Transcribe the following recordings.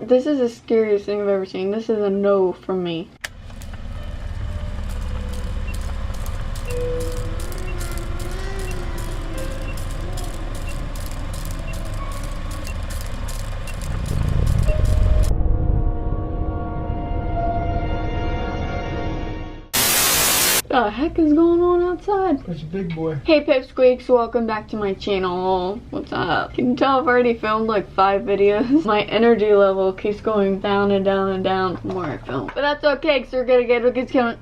This is the scariest thing I've ever seen. This is a no from me. What the heck is going on outside? That's a big boy. Hey Pipsqueaks, welcome back to my channel. What's up? Can you tell I've already filmed like 5 videos? My energy level keeps going down and down and down the more I film. But that's okay, because we're gonna get it coming.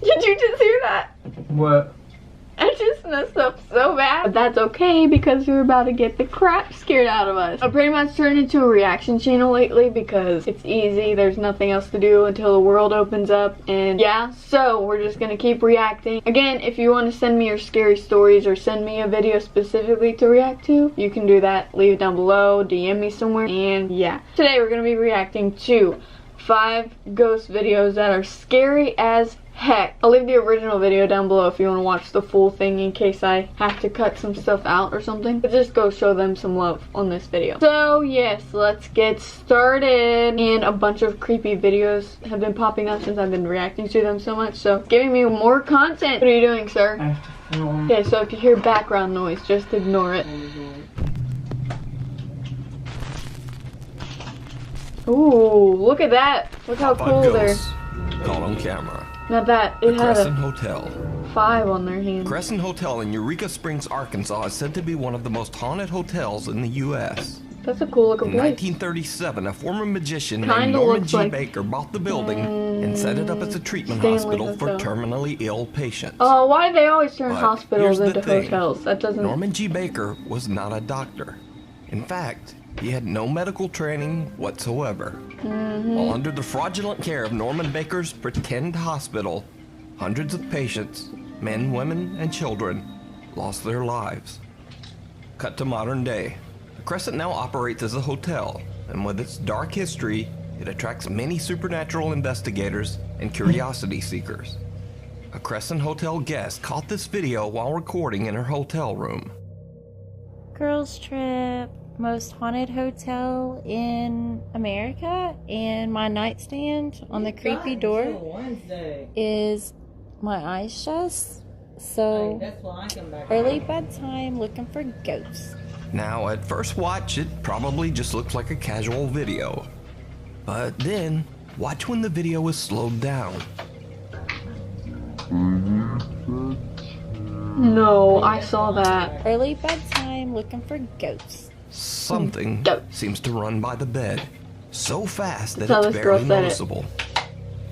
Did you just hear that? What? I just messed up so bad. But that's okay because we're about to get the crap scared out of us. I pretty much turned into a reaction channel lately because it's easy. There's nothing else to do until the world opens up. And yeah, so we're just gonna keep reacting. Again, if you want to send me your scary stories or send me a video specifically to react to, you can do that. Leave it down below, DM me somewhere. And yeah, today we're gonna be reacting to 5 ghost videos that are scary as heck. I'll leave the original video down below if you want to watch the full thing in case I have to cut some stuff out or something. But just go show them some love on this video. So yes, let's get started. And a bunch of creepy videos have been popping up since I've been reacting to them so much. So giving me more content. What are you doing, sir? I have to film. Okay, so if you hear background noise, just ignore it. Ooh, look at that. Look how cool they're. Caught on camera. Not that, it had Crescent a Hotel. 5 on their hand. Crescent Hotel in Eureka Springs, Arkansas is said to be one of the most haunted hotels in the U.S. That's a cool looking In place. 1937, a former magician Kinda named Norman looks G. like Baker bought the building and set it up as a treatment Stanley hospital for Hotel. terminally ill patients. Oh, why do they always turn But hospitals here's the into thing. hotels? That doesn't... Norman G. Baker was not a doctor. In fact, he had no medical training whatsoever. While under the fraudulent care of Norman Baker's pretend hospital, hundreds of patients, men, women, and children, lost their lives. Cut to modern day. The Crescent now operates as a hotel, and with its dark history, it attracts many supernatural investigators and curiosity seekers. A Crescent Hotel guest caught this video while recording in her hotel room. Girls trip, most haunted hotel in America, and my nightstand on the creepy door is my eyes shut, so early bedtime looking for ghosts. Now, at first watch, it probably just looks like a casual video. But then, watch when the video is slowed down. No, I saw that. Early bedtime looking for ghosts. Something seems to run by the bed so fast that That's how it's this girl barely said it. noticeable.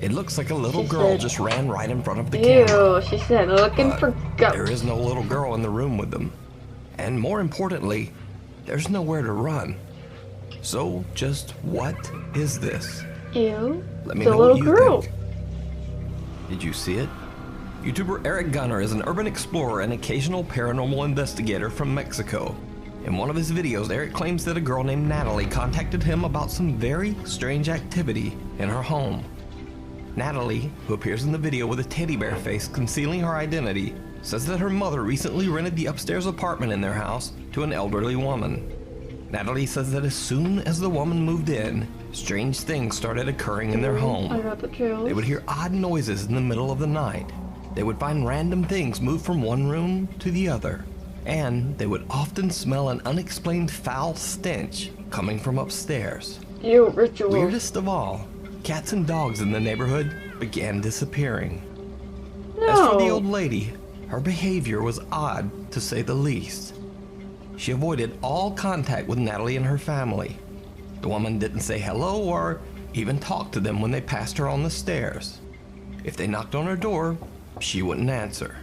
It looks like a little She girl said- just ran right in front of the camera. Ew, she said looking But for there ghosts. is no little girl in the room with them. And more importantly, there's nowhere to run. So just what is this? Ew, Let me it's a know little what you girl. think. Did you see it? YouTuber Eric Gunner is an urban explorer and occasional paranormal investigator from Mexico. In one of his videos, Eric claims that a girl named Natalie contacted him about some very strange activity in her home. Natalie, who appears in the video with a teddy bear face concealing her identity, says that her mother recently rented the upstairs apartment in their house to an elderly woman. Natalie says that as soon as the woman moved in, strange things started occurring in their home. I got the chills. They would hear odd noises in the middle of the night. They would find random things move from one room to the other. And they would often smell an unexplained foul stench coming from upstairs. Ew, rituals. Weirdest of all, cats and dogs in the neighborhood began disappearing. No. As for the old lady, her behavior was odd to say the least. She avoided all contact with Natalie and her family. The woman didn't say hello or even talk to them when they passed her on the stairs. If they knocked on her door, she wouldn't answer.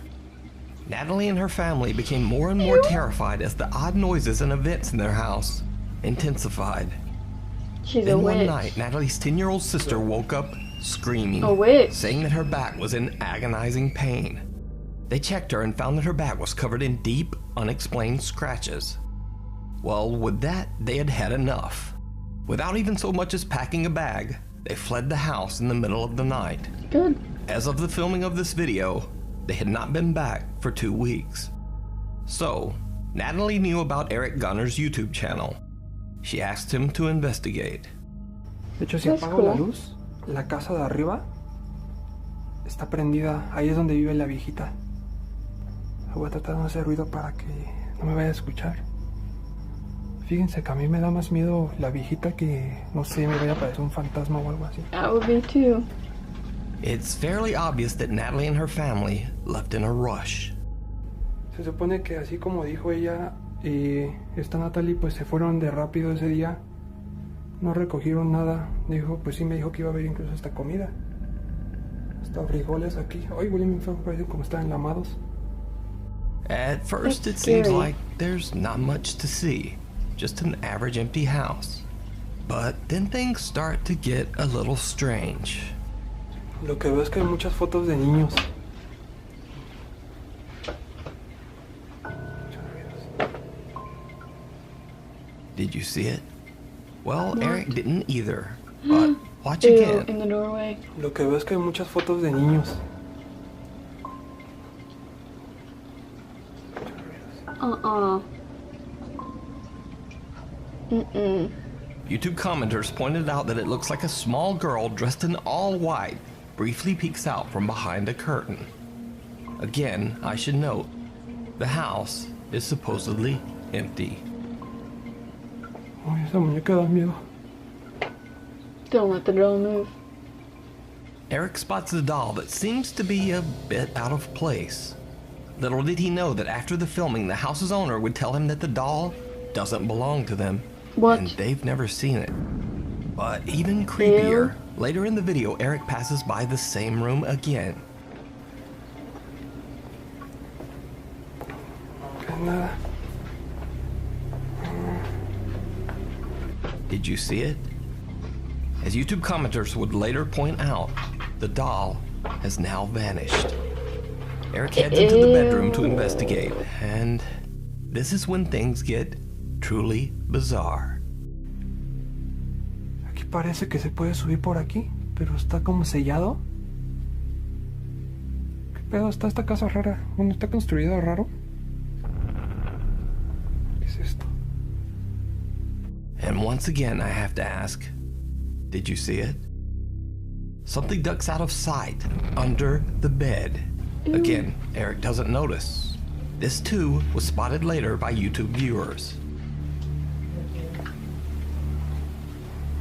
Natalie and her family became more and more terrified as the odd noises and events in their house intensified. She's a Then witch. one night, Natalie's 10-year-old sister woke up screaming, A witch. saying that her back was in agonizing pain. They checked her and found that her back was covered in deep, unexplained scratches. Well, with that, they had had enough. Without even so much as packing a bag, they fled the house in the middle of the night. Good. As of the filming of this video, they had not been back for 2 weeks. So, Natalie knew about Eric Gunner's YouTube channel. She asked him to investigate. De hecho, si That's apago la cool. luz, la casa de arriba está prendida. Ahí es donde vive la viejita. Voy a tratar de no hacer ruido para que no me vaya a escuchar. Fíjense que a mí me da más miedo la viejita que, no sé, me vaya a parecer un fantasma o algo así. That would be too. It's fairly obvious that Natalie and her family left in a rush. Se supone que así como dijo ella, esta Natalie pues se fueron de rápido ese día. No recogieron nada. Dijo, pues sí me dijo que iba a haber incluso hasta comida. Hasta frijoles aquí. Ay, huelen feo, parecen como están enlamados. At first, it That's seems scary. like there's not much to see, just an average empty house. But then things start to get a little strange. Lo que veo es que hay muchas fotos de niños. Did you see it? Well, What? Eric didn't either. But watch Ew, again. in the doorway. Lo que veo es que hay muchas fotos de niños. Mm-mm. YouTube commenters pointed out that it looks like a small girl dressed in all white briefly peeks out from behind a curtain. Again, I should note, the house is supposedly empty. Ay, esa muñeca da miedo. Don't let the doll move. Eric spots a doll that seems to be a bit out of place. Little did he know that after the filming, the house's owner would tell him that the doll doesn't belong to them. What? And they've never seen it. But even creepier, later in the video, Eric passes by the same room again. Que nada. Did you see it? As YouTube commenters would later point out, the doll has now vanished. Eric heads into the bedroom to investigate, and this is when things get truly bizarre. Aquí parece que se puede subir por aquí, pero está como sellado. ¿Qué pedo? Está esta casa rara. Bueno, está construida raro. ¿Qué es esto? And once again, I have to ask, did you see it? Something ducks out of sight under the bed. Again, Eric doesn't notice. This too was spotted later by YouTube viewers.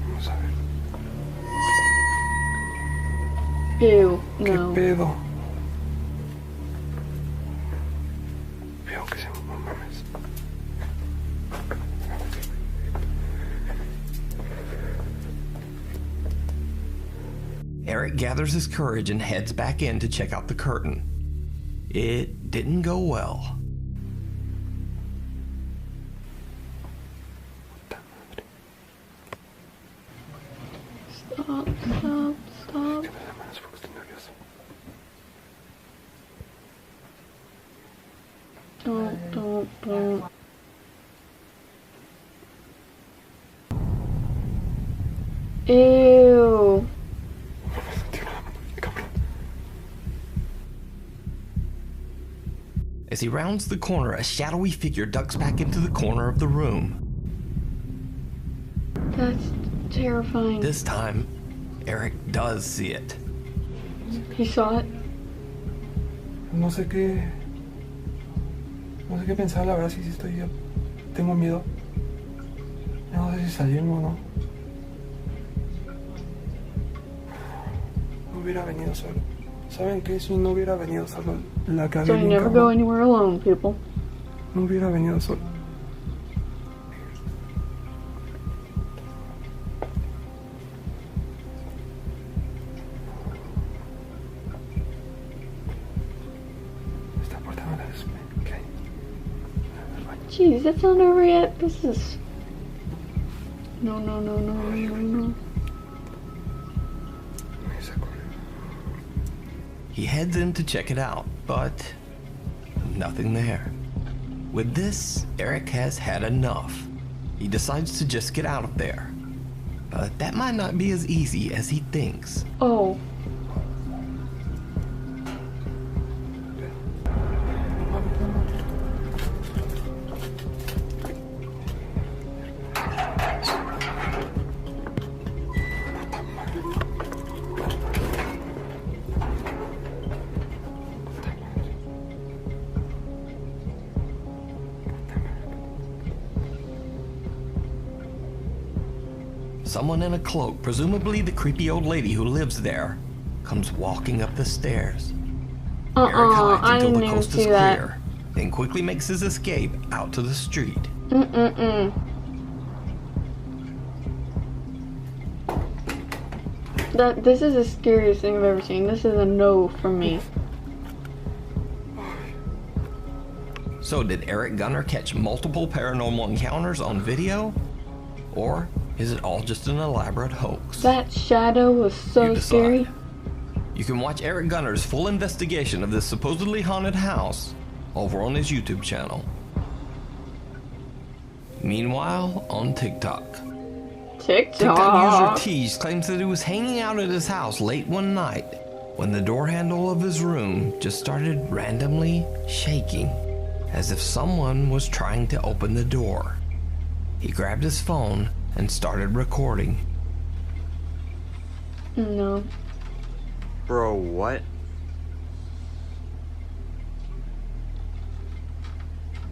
Vamos a ver. Ew, ¿Qué no. pedo? Veo que se no mames. Eric gathers his courage and heads back in to check out the curtain. It didn't go well. Stop, stop, stop. Que me da manos porque estoy nervioso. Don't. Ew. Tiro la mano en cámara. As he rounds the corner, a shadowy figure ducks back into the corner of the room. That's terrifying. This time, Eric does see it. He saw it? No sé qué. No sé qué pensar, la verdad, si estoy. Tengo miedo. No sé si salirme o no. No hubiera venido solo. ¿Saben qué? Si no hubiera venido solo, la cagué So you bien never cabrón. go anywhere alone, people. No hubiera venido solo. Esta puerta no la desme. ¿Qué hay? Jeez, that's not over yet. This is... No. Me sacó. He heads in to check it out, but nothing there. With this, Eric has had enough. He decides to just get out of there. But that might not be as easy as he thinks. Oh. someone in a cloak, presumably the creepy old lady who lives there, comes walking up the stairs. Eric hides I until didn't the even coast is see that. clear, then quickly makes his escape out to the street. This is the scariest thing I've ever seen. This is a no from me. So did Eric Gunner catch multiple paranormal encounters on video? Or is it all just an elaborate hoax? That shadow was so You decide. scary. You can watch Eric Gunner's full investigation of this supposedly haunted house over on his YouTube channel. Meanwhile, on TikTok. TikTok user Tease claims that he was hanging out at his house late one night when the door handle of his room just started randomly shaking, as if someone was trying to open the door. He grabbed his phone and started recording. No. Bro, what?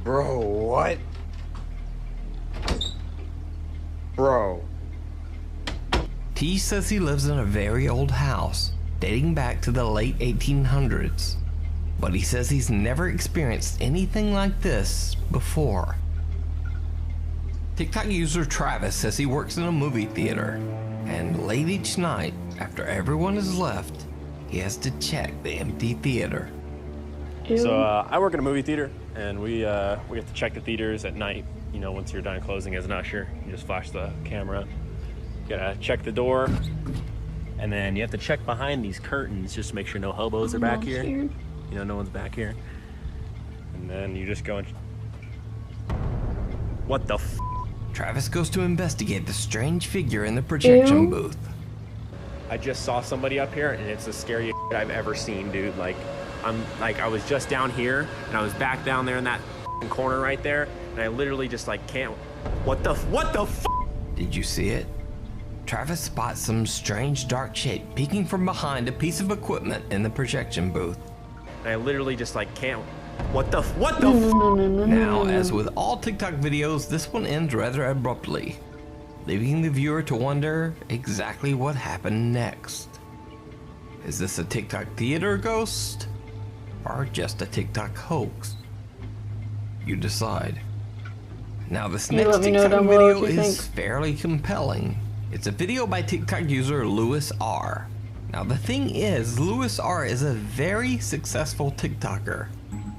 Bro, what? Bro. T says he lives in a very old house, dating back to the late 1800s. But he says he's never experienced anything like this before. TikTok user Travis says he works in a movie theater, and late each night, after everyone has left, he has to check the empty theater. So I work in a movie theater, and we have to check the theaters at night. You know, once you're done closing as an usher, you just flash the camera. You gotta check the door, and then you have to check behind these curtains just to make sure no hobos are back here. You know, no one's back here. And then you just go and... What the f? Travis goes to investigate the strange figure in the projection booth. I just saw somebody up here, and it's the scariest shit I've ever seen, dude. Like, I was just down here, and I was back down there in that corner right there, and I literally just like can't. What the f? Did you see it? Travis spots some strange dark shape peeking from behind a piece of equipment in the projection booth. And I literally just like can't. What the f? Now, as with all TikTok videos, this one ends rather abruptly, leaving the viewer to wonder exactly what happened next. Is this a TikTok theater ghost? Or just a TikTok hoax? You decide. Now this next TikTok video is fairly compelling. It's a video by TikTok user Lewis R. Now the thing is, Lewis R is a very successful TikToker.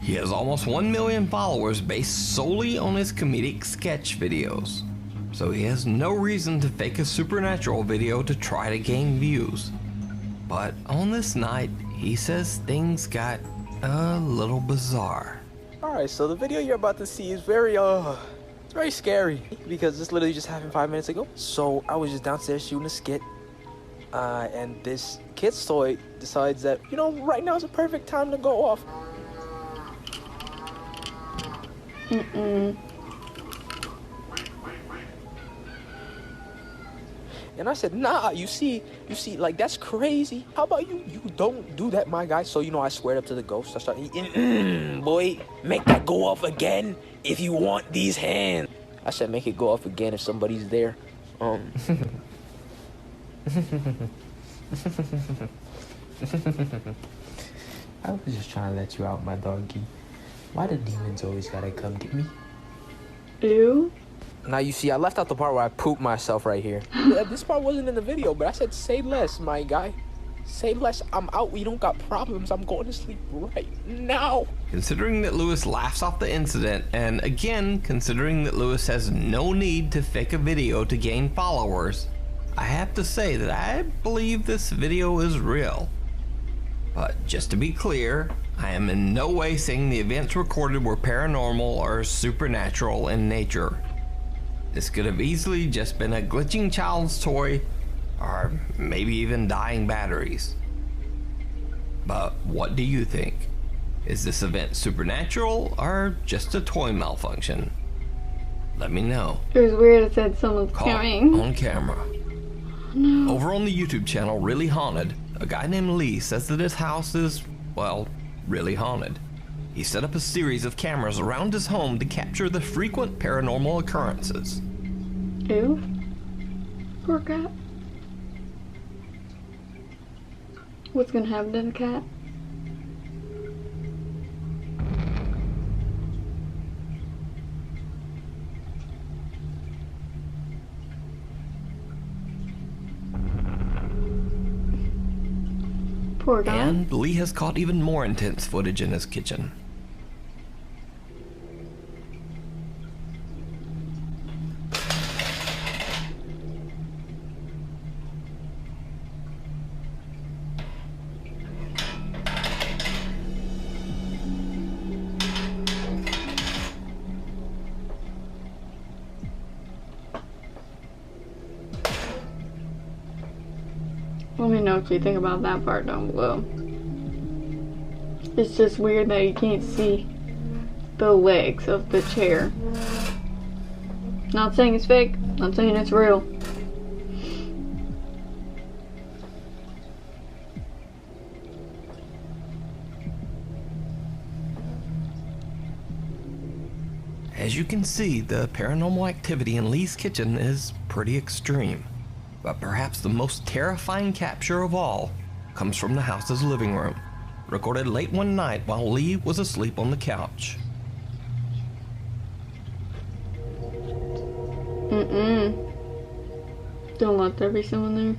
He has almost 1 million followers based solely on his comedic sketch videos. So he has no reason to fake a supernatural video to try to gain views. But on this night, he says things got a little bizarre. Alright, so the video you're about to see is very, it's very scary because this literally just happened 5 minutes ago. So I was just downstairs shooting a skit, and this kid's toy decides that, you know, right now is a perfect time to go off. And I said, nah, you see, like, that's crazy. How about you don't do that, my guy? So, you know, I squared up to the ghost. I started eating, boy, make that go off again if you want these hands. I said, make it go off again if somebody's there. I was just trying to let you out, my doggy. Why the demons always gotta come get me? Ew. Now, you see, I left out the part where I pooped myself right here. This part wasn't in the video, but I said, say less, my guy. Say less. I'm out. We don't got problems. I'm going to sleep right now. Considering that Lewis laughs off the incident, and again, considering that Lewis has no need to fake a video to gain followers, I have to say that I believe this video is real. But just to be clear, I am in no way saying the events recorded were paranormal or supernatural in nature. This could have easily just been a glitching child's toy, or maybe even dying batteries. But what do you think? Is this event supernatural or just a toy malfunction? Let me know. It was weird it said someone's Caught coming. on camera. No. Over on the YouTube channel Really Haunted, a guy named Lee says that his house is, well, really haunted. He set up a series of cameras around his home to capture the frequent paranormal occurrences. Ew. Poor cat. What's gonna happen to the cat? Poor guy. And Lee has caught even more intense footage in his kitchen. Let me know what you think about that part down below. It's just weird that you can't see the legs of the chair. Not saying it's fake, not saying it's real. As you can see, the paranormal activity in Lee's kitchen is pretty extreme. But perhaps the most terrifying capture of all comes from the house's living room, recorded late one night while Lee was asleep on the couch. Don't let there be someone there.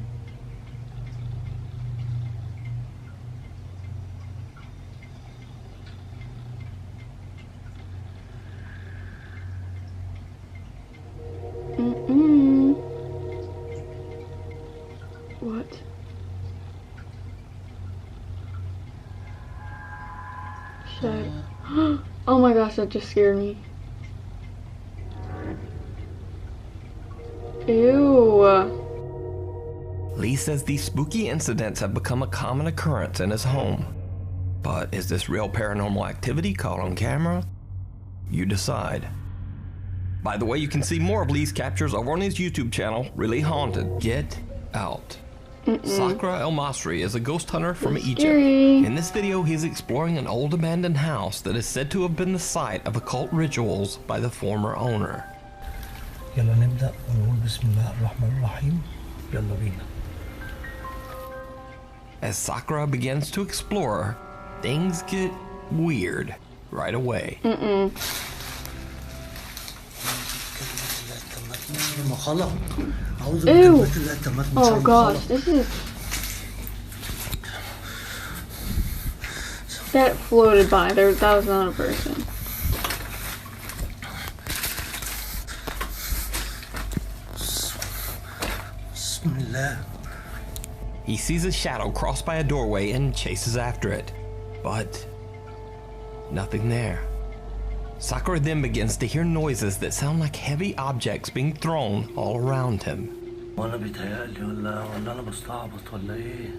What? Shut. Oh my gosh, that just scared me. Ew. Lee says these spooky incidents have become a common occurrence in his home. But is this real paranormal activity caught on camera? You decide. By the way, you can see more of Lee's captures over on his YouTube channel, Really Haunted. Get out. Sakra El Masri is a ghost hunter from Egypt. Scary. In this video, he's exploring an old abandoned house that is said to have been the site of occult rituals by the former owner. يلا نبدأ ونقول بسم الله الرحمن الرحيم. يلا بينا. As Sakra begins to explore, things get weird right away. Ew. Oh gosh, this is... That floated by. That was not a person. He sees a shadow cross by a doorway and chases after it, but nothing there. Sakura then begins to hear noises that sound like heavy objects being thrown all around him. وأنا بيتهيألي ولا أنا بستعبط ولا إيه؟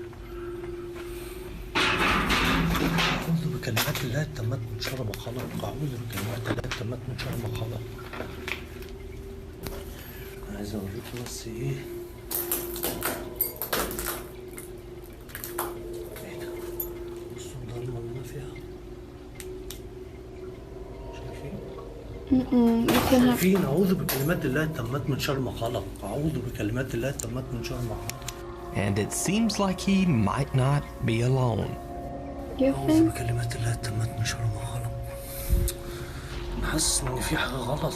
أعوذ بكلمات الله التامات من شر ما خلق. أعوذ بكلمات الله التامات من شر ما خلق. أنا عايز أوريكم بس إيه؟ إيه ده؟ بصوا الضلمة اللي أنا فيها. شايفين؟ أعوذ بكلمات الله التامات من شر ما خلق. أعوذ بكلمات الله التامات من شر ما خلق. And it seems like he might not be alone. أعوذ بكلمات الله التامات من شر ما خلق. أنا حاسس إن في حاجة غلط.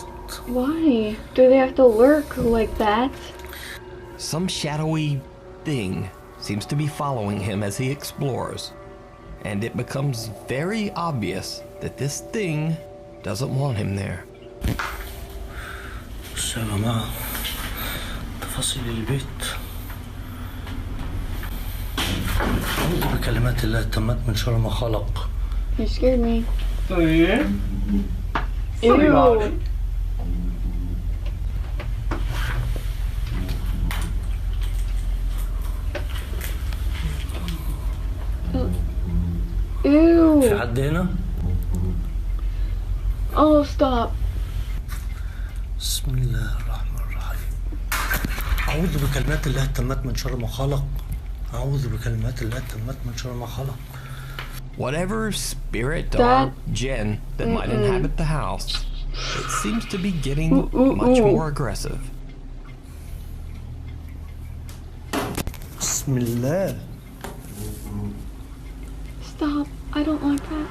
Why? Do they have to lurk like that? Some shadowy thing seems to be following him as he explores, and it becomes very obvious that this thing doesn't want him there. بصوا يا جماعة تفاصيل البيت. أعوذ بكلمات الله التامات من شر ما خلق. You scared me. Ew. Ew. في حد هنا؟ Oh, stop. بسم الله الرحمن الرحيم. أعوذ بكلمات الله التامات من شر ما خلق. أعوذ بكلمات الله التامات من شر ما خلق. Whatever spirit or jinn that might inhabit the house, it seems to be getting much more aggressive. بسم الله. Stop. I don't like that.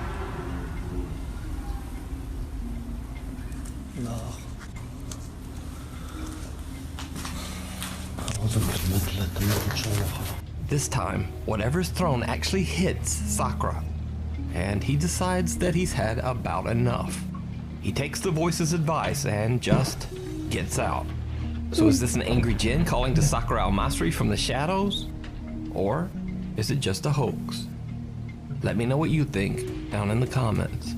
لا. أعوذ بكلمات الله التامات من شر ما خلق. This time, whatever's thrown actually hits Sakura, and he decides that he's had about enough. He takes the voice's advice and just gets out. So is this an angry Jinn calling to Sakura Almasri from the shadows? Or is it just a hoax? Let me know what you think down in the comments.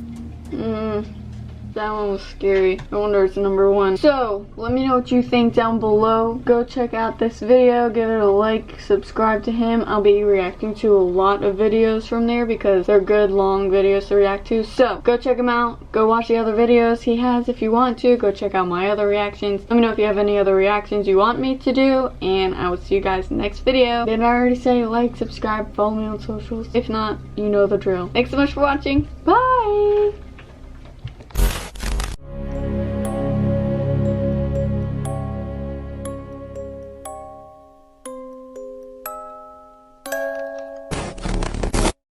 That one was scary. I wonder it's number 1. So, let me know what you think down below. Go check out this video, give it a like, subscribe to him. I'll be reacting to a lot of videos from there because they're good long videos to react to. So, go check him out. Go watch the other videos he has if you want to. Go check out my other reactions. Let me know if you have any other reactions you want me to do, and I will see you guys next video. Did I already say like, subscribe, follow me on socials? If not, you know the drill. Thanks so much for watching. Bye!